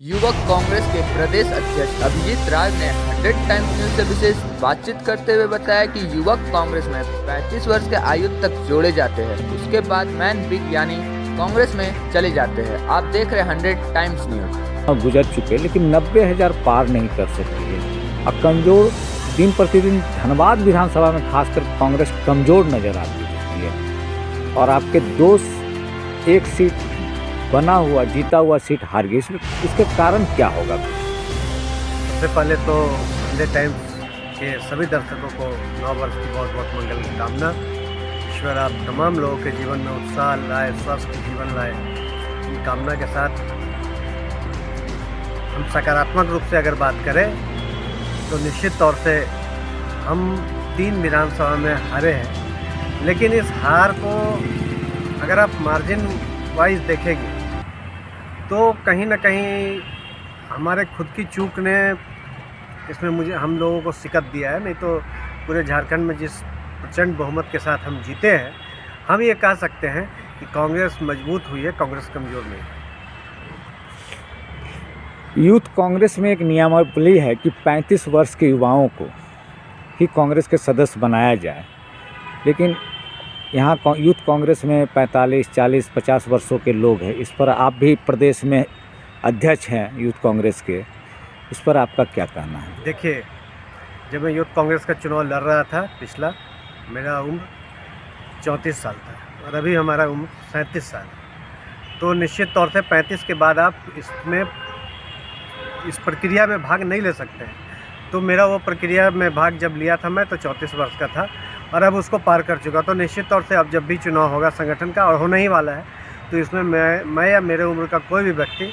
युवक कांग्रेस के प्रदेश अध्यक्ष अभिजीत राज ने 100 टाइम्स न्यूज से विशेष बातचीत करते हुए बताया कि युवक कांग्रेस में 35 वर्ष के आयु तक जोड़े जाते हैं, उसके बाद मैन बिग यानी कांग्रेस में चले जाते हैं। आप देख रहे हैं 100 टाइम्स न्यूज। गुजर चुके लेकिन 90,000 पार नहीं कर सकती है। अब कमजोर दिन प्रतिदिन धनबाद विधानसभा में खासकर कांग्रेस कमजोर नजर आती है और आपके दोस्त एक सीट बना हुआ जीता हुआ सीट हार गई, इसके कारण क्या होगा? सबसे पहले तो 100 टाइम्स के सभी दर्शकों को नव वर्ष की बहुत बहुत मंगल कामना। ईश्वर आप तमाम लोगों के जीवन में उत्साह लाए, स्वस्थ जीवन लाए। इन कामना के साथ हम सकारात्मक रूप से अगर बात करें तो निश्चित तौर से हम 3 विधानसभा में हारे हैं, लेकिन इस हार को अगर आप मार्जिन वाइज देखेंगे तो कहीं ना कहीं हमारे खुद की चूक ने इसमें हम लोगों को शिकस्त दिया है। नहीं तो पूरे झारखंड में जिस प्रचंड बहुमत के साथ हम जीते हैं, हम ये कह सकते हैं कि कांग्रेस मजबूत हुई है, कांग्रेस कमज़ोर नहीं है। यूथ कांग्रेस में एक नियमावली है कि 35 वर्ष के युवाओं को ही कांग्रेस के सदस्य बनाया जाए, लेकिन यहाँ यूथ कांग्रेस में 45, 40, 50 वर्षों के लोग हैं। इस पर आप भी प्रदेश में अध्यक्ष हैं यूथ कांग्रेस के, इस पर आपका क्या कहना है? देखिए, जब मैं यूथ कांग्रेस का चुनाव लड़ रहा था पिछला, मेरा उम्र 34 साल था और अभी हमारा उम्र 37 साल है। तो निश्चित तौर से 35 के बाद आप इस प्रक्रिया में भाग नहीं ले सकते हैं। तो मेरा वो प्रक्रिया में भाग जब लिया था मैं तो 34 वर्ष का था और अब उसको पार कर चुका। तो निश्चित तौर से अब जब भी चुनाव होगा संगठन का, और होने ही वाला है, तो इसमें मैं या मेरे उम्र का कोई भी व्यक्ति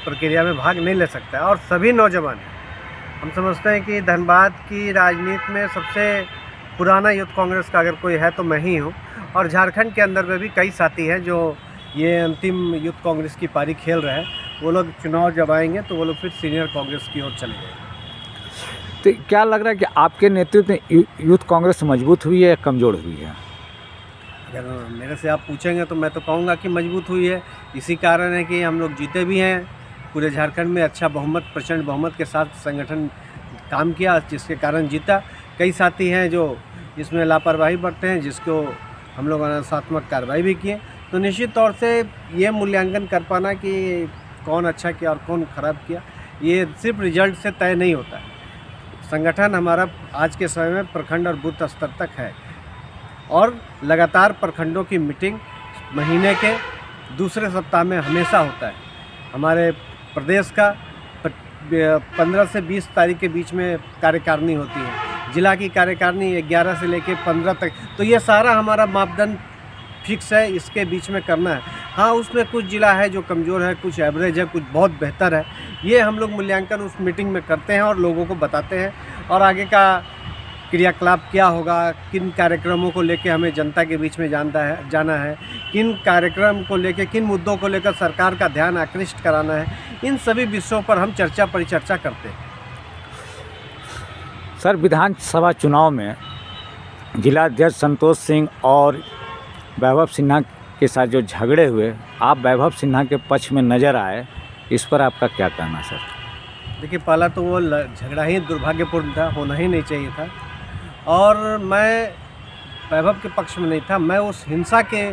प्रक्रिया में भाग नहीं ले सकता है। और सभी नौजवान हैं, हम समझते हैं कि धनबाद की राजनीति में सबसे पुराना यूथ कांग्रेस का अगर कोई है तो मैं ही हूँ। और झारखंड के अंदर में भी कई साथी हैं जो ये अंतिम यूथ कांग्रेस की पारी खेल रहे हैं। वो लोग चुनाव जब आएंगे तो वो लोग फिर सीनियर कांग्रेस की ओर चले जाएंगे। तो क्या लग रहा है कि आपके नेतृत्व में यूथ कांग्रेस मजबूत हुई है या कमज़ोर हुई है? अगर मेरे से आप पूछेंगे तो मैं तो कहूँगा कि मजबूत हुई है। इसी कारण है कि हम लोग जीते भी हैं। पूरे झारखंड में अच्छा बहुमत, प्रचंड बहुमत के साथ संगठन काम किया, जिसके कारण जीता। कई साथी हैं जो इसमें लापरवाही बरते हैं, जिसको हम लोग अनुशासनात्मक कार्रवाई भी किए। तो निश्चित तौर से ये मूल्यांकन कर पाना कि कौन अच्छा किया और कौन ख़राब किया, ये सिर्फ रिजल्ट से तय नहीं होता है। संगठन हमारा आज के समय में प्रखंड और बूथ स्तर तक है और लगातार प्रखंडों की मीटिंग महीने के दूसरे सप्ताह में हमेशा होता है। हमारे प्रदेश का 15 से 20 तारीख के बीच में कार्यकारिणी होती है। जिला की कार्यकारिणी 11 से लेकर 15 तक। तो ये सारा हमारा मापदंड फिक्स है, इसके बीच में करना है। हाँ, उसमें कुछ जिला है जो कमज़ोर है, कुछ एवरेज है, कुछ बहुत बेहतर है। ये हम लोग मूल्यांकन उस मीटिंग में करते हैं और लोगों को बताते हैं। और आगे का क्रियाकलाप क्या होगा, किन कार्यक्रमों को लेके हमें जनता के बीच में जाना है, किन कार्यक्रम को लेके, किन मुद्दों को लेकर सरकार का ध्यान आकृष्ट कराना है, इन सभी विषयों पर हम चर्चा परिचर्चा करते हैं। सर, विधानसभा चुनाव में जिला अध्यक्ष संतोष सिंह और वैभव सिन्हा के साथ जो झगड़े हुए, आप वैभव सिन्हा के पक्ष में नज़र आए, इस पर आपका क्या कहना सर? देखिए, पहला तो वो झगड़ा ही दुर्भाग्यपूर्ण था, होना ही नहीं चाहिए था। और मैं वैभव के पक्ष में नहीं था, मैं उस हिंसा के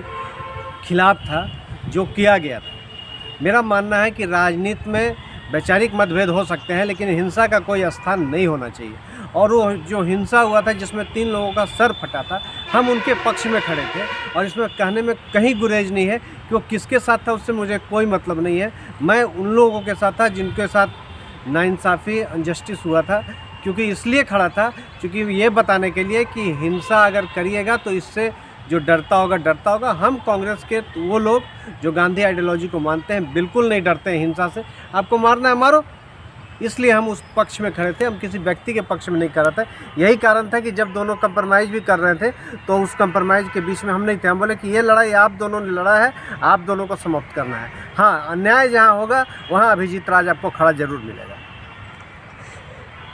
खिलाफ था जो किया गया था। मेरा मानना है कि राजनीति में वैचारिक मतभेद हो सकते हैं, लेकिन हिंसा का कोई स्थान नहीं होना चाहिए। और वो जो हिंसा हुआ था जिसमें 3 लोगों का सर फटा था, हम उनके पक्ष में खड़े थे और इसमें कहने में कहीं गुरेज नहीं है कि वो किसके साथ था, उससे मुझे कोई मतलब नहीं है। मैं उन लोगों के साथ था जिनके साथ नाइंसाफ़ी, अनजस्टिस हुआ था, क्योंकि इसलिए खड़ा था क्योंकि ये बताने के लिए कि हिंसा अगर करिएगा तो इससे जो डरता होगा। हम कांग्रेस के वो लोग जो गांधी आइडियोलॉजी को मानते हैं बिल्कुल नहीं डरते हैं हिंसा से। आपको मारना है मारो, इसलिए हम उस पक्ष में खड़े थे, हम किसी व्यक्ति के पक्ष में नहीं कर रहे थे। यही कारण था कि जब दोनों कंप्रोमाइज़ भी कर रहे थे तो उस कंप्रोमाइज़ के बीच में हम नहीं थे। हम बोले कि ये लड़ाई आप दोनों ने लड़ा है, आप दोनों को समाप्त करना है। हाँ, अन्याय जहाँ होगा वहाँ अभिजीत राज आपको खड़ा जरूर मिलेगा।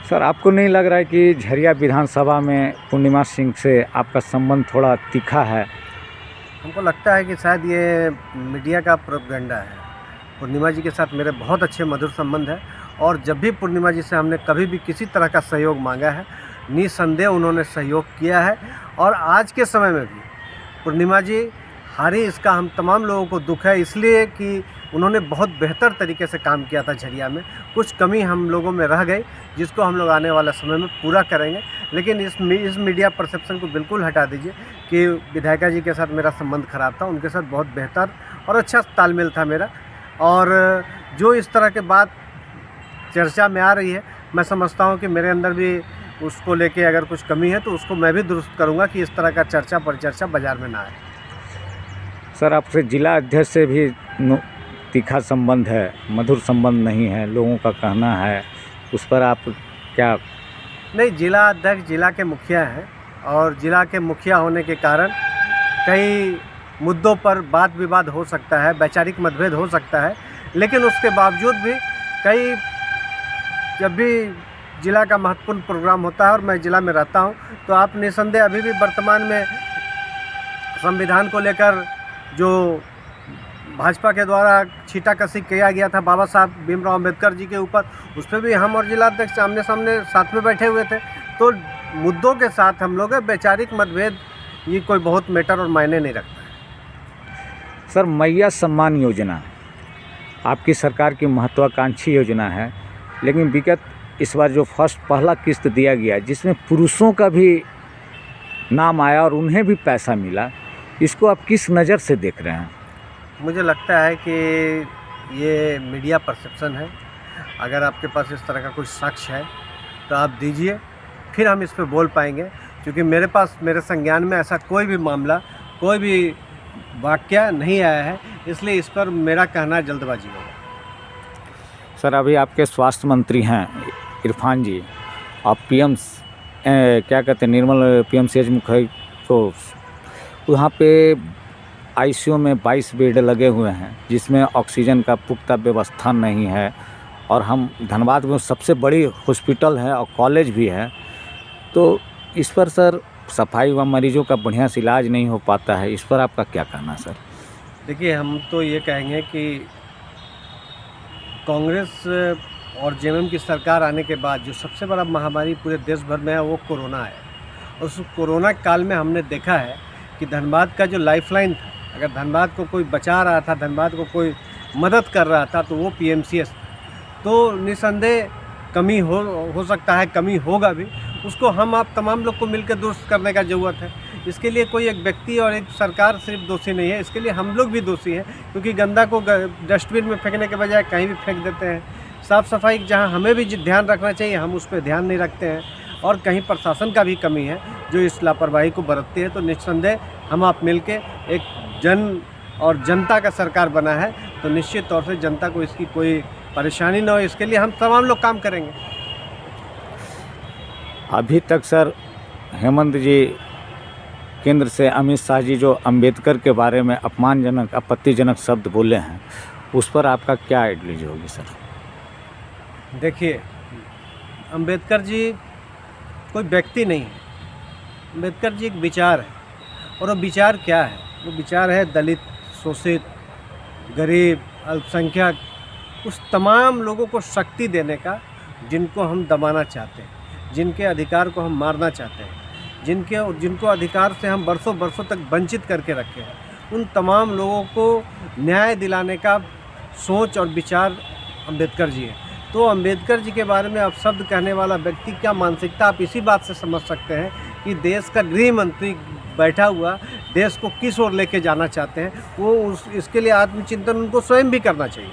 सर, आपको नहीं लग रहा है कि झरिया विधानसभा में पूर्णिमा सिंह से आपका संबंध थोड़ा तीखा है? हमको लगता है कि शायद ये मीडिया का प्रोपेगेंडा है। पूर्णिमा जी के साथ मेरे बहुत अच्छे मधुर संबंध है और जब भी पूर्णिमा जी से हमने कभी भी किसी तरह का सहयोग मांगा है, निसंदेह उन्होंने सहयोग किया है। और आज के समय में भी पूर्णिमा जी हारी, इसका हम तमाम लोगों को दुख है, इसलिए कि उन्होंने बहुत बेहतर तरीके से काम किया था झरिया में। कुछ कमी हम लोगों में रह गई जिसको हम लोग आने वाला समय में पूरा करेंगे। लेकिन इस मीडिया परसेप्शन को बिल्कुल हटा दीजिए कि विधायिका जी के साथ मेरा संबंध खराब था। उनके साथ बहुत बेहतर और अच्छा तालमेल था मेरा। और जो इस तरह के बात चर्चा में आ रही है, मैं समझता हूँ कि मेरे अंदर भी उसको लेके अगर कुछ कमी है तो उसको मैं भी दुरुस्त करूँगा कि इस तरह का चर्चा परिचर्चा बाज़ार में ना आए। सर, आपसे जिला अध्यक्ष से भी तीखा संबंध है, मधुर संबंध नहीं है, लोगों का कहना है, उस पर आप क्या? नहीं, जिला अध्यक्ष जिला के मुखिया हैं और जिला के मुखिया होने के कारण कई मुद्दों पर वाद विवाद हो सकता है, वैचारिक मतभेद हो सकता है। लेकिन उसके बावजूद भी कई जब भी जिला का महत्वपूर्ण प्रोग्राम होता है और मैं जिला में रहता हूं, तो आप निसंदेह अभी भी वर्तमान में संविधान को लेकर जो भाजपा के द्वारा छीटाकशी किया गया था बाबा साहब भीमराव अम्बेडकर जी के ऊपर, उस पर भी हम और जिला अध्यक्ष आमने सामने साथ में बैठे हुए थे। तो मुद्दों के साथ हम लोग वैचारिक मतभेद ये कोई बहुत मैटर और मायने नहीं रखता है। सर, मैया सम्मान योजना आपकी सरकार की महत्वाकांक्षी योजना है, लेकिन विगत इस बार जो पहला किस्त दिया गया जिसमें पुरुषों का भी नाम आया और उन्हें भी पैसा मिला, इसको आप किस नज़र से देख रहे हैं? मुझे लगता है कि ये मीडिया परसेप्शन है। अगर आपके पास इस तरह का कोई साक्ष्य है तो आप दीजिए, फिर हम इस पर बोल पाएंगे। क्योंकि मेरे पास मेरे संज्ञान में ऐसा कोई भी मामला, कोई भी वाकया नहीं आया है, इसलिए इस पर मेरा कहना जल्दबाजी होगा। सर, अभी आपके स्वास्थ्य मंत्री हैं इरफान जी, और क्या कहते हैं निर्मल PMCH मुखर्जी, तो वहाँ पे ICU में 22 बेड लगे हुए हैं जिसमें ऑक्सीजन का पुख्ता व्यवस्था नहीं है। और हम धनबाद में सबसे बड़ी हॉस्पिटल है और कॉलेज भी है, तो इस पर सर सफाई व मरीजों का बढ़िया से इलाज नहीं हो पाता है, इस पर आपका क्या कहना सर? देखिए, हम तो ये कहेंगे कि कांग्रेस और JMM की सरकार आने के बाद जो सबसे बड़ा महामारी पूरे देश भर में है वो कोरोना है। और उस कोरोना काल में हमने देखा है कि धनबाद का जो लाइफलाइन था, अगर धनबाद को कोई बचा रहा था, धनबाद को कोई मदद कर रहा था, तो वो PMCH था। तो निसंदेह कमी हो सकता है, कमी होगा भी, उसको हम आप तमाम लोग को मिलकर दुरुस्त करने का ज़रूरत है। इसके लिए कोई एक व्यक्ति और एक सरकार सिर्फ दोषी नहीं है, इसके लिए हम लोग भी दोषी हैं। क्योंकि गंदा को डस्टबिन में फेंकने के बजाय कहीं भी फेंक देते हैं। साफ़ सफाई जहाँ हमें भी ध्यान रखना चाहिए, हम उस पर ध्यान नहीं रखते हैं। और कहीं प्रशासन का भी कमी है जो इस लापरवाही को बरतती है। तो निस्संदेह हम आप मिल के एक जन और जनता का सरकार बना है, तो निश्चित तौर से जनता को इसकी कोई परेशानी न हो, इसके लिए हम तमाम लोग काम करेंगे। अभी तक सर हेमंत जी केंद्र से अमित शाह जी जो अंबेडकर के बारे में अपमानजनक आपत्तिजनक शब्द बोले हैं, उस पर आपका क्या आइडियोलॉजी होगी सर? देखिए, अंबेडकर जी कोई व्यक्ति नहीं है, अंबेडकर जी एक विचार है। और वो विचार क्या है? वो विचार है दलित, शोषित, गरीब, अल्पसंख्यक, उस तमाम लोगों को शक्ति देने का जिनको हम दबाना चाहते हैं, जिनके अधिकार को हम मारना चाहते हैं, जिनको अधिकार से हम बरसों बरसों तक वंचित करके रखे हैं, उन तमाम लोगों को न्याय दिलाने का सोच और विचार अंबेडकर जी है। तो अंबेडकर जी के बारे में अब शब्द कहने वाला व्यक्ति क्या मानसिकता, आप इसी बात से समझ सकते हैं कि देश का गृह मंत्री बैठा हुआ देश को किस ओर लेके जाना चाहते हैं। वो इसके लिए आत्मचिंतन उनको स्वयं भी करना चाहिए।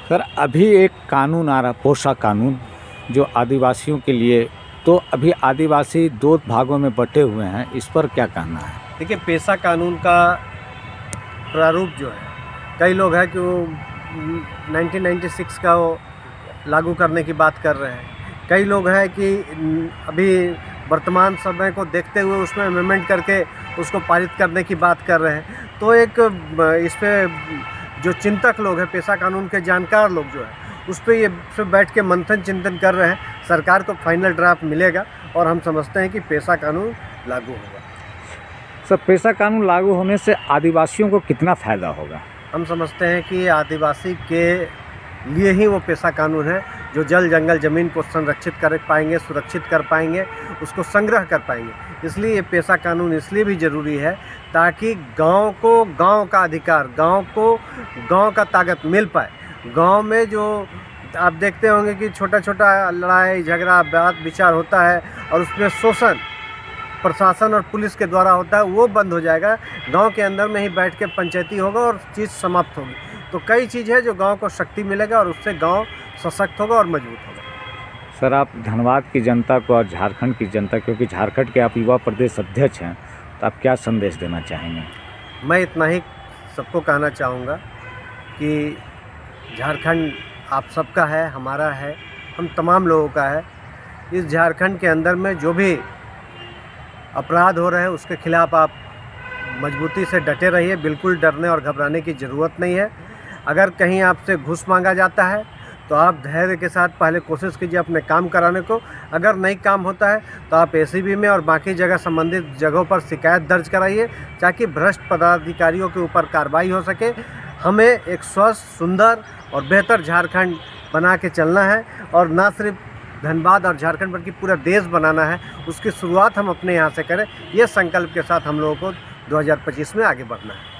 सर, अभी एक कानून आ रहा, पोशा कानून, जो आदिवासियों के लिए, तो अभी आदिवासी 2 भागों में बटे हुए हैं, इस पर क्या कहना है? देखिए, पेशा कानून का प्रारूप जो है, कई लोग हैं कि वो 1996 का वो लागू करने की बात कर रहे हैं। कई लोग हैं कि अभी वर्तमान समय को देखते हुए उसमें अमेंडमेंट करके उसको पारित करने की बात कर रहे हैं। तो एक इस पर जो चिंतक लोग हैं, पेशा कानून के जानकार लोग जो है, उस पर ये सब बैठ के मंथन चिंतन कर रहे हैं। सरकार को फाइनल ड्राफ्ट मिलेगा और हम समझते हैं कि पेशा कानून लागू होगा। सर, पेशा कानून लागू होने से आदिवासियों को कितना फ़ायदा होगा? हम समझते हैं कि आदिवासी के लिए ही वो पेशा कानून है जो जल जंगल ज़मीन को संरक्षित कर पाएंगे, सुरक्षित कर पाएंगे, उसको संग्रह कर पाएंगे। इसलिए ये पेशा कानून इसलिए भी ज़रूरी है ताकि गांव को गांव का अधिकार, गांव को गांव का ताकत मिल पाए। गांव में जो आप देखते होंगे कि छोटा छोटा लड़ाई झगड़ा बात विचार होता है और उसमें शोषण प्रशासन और पुलिस के द्वारा होता है, वो बंद हो जाएगा। गांव के अंदर में ही बैठ के पंचायती होगा और चीज़ समाप्त होगी। तो कई चीज़ है जो गांव को शक्ति मिलेगा और उससे गांव सशक्त होगा और मजबूत होगा। सर, आप धनबाद की जनता को और झारखंड की जनता, क्योंकि झारखंड के आप युवा प्रदेश अध्यक्ष हैं, तो आप क्या संदेश देना चाहेंगे? मैं इतना ही सबको कहना चाहूँगा कि झारखंड आप सबका है, हमारा है, हम तमाम लोगों का है। इस झारखंड के अंदर में जो भी अपराध हो रहे हैं उसके खिलाफ़ आप मजबूती से डटे रहिए। बिल्कुल डरने और घबराने की ज़रूरत नहीं है। अगर कहीं आपसे घूस मांगा जाता है तो आप धैर्य के साथ पहले कोशिश कीजिए अपने काम कराने को। अगर नहीं काम होता है तो आप एसीबी में और बाकी जगह संबंधित जगहों पर शिकायत दर्ज कराइए ताकि भ्रष्ट पदाधिकारियों के ऊपर कार्रवाई हो सके। हमें एक स्वस्थ, सुंदर और बेहतर झारखंड बना के चलना है और ना सिर्फ धनबाद और झारखंड बल्कि पूरा देश बनाना है। उसकी शुरुआत हम अपने यहाँ से करें, ये संकल्प के साथ हम लोगों को 2025 में आगे बढ़ना है।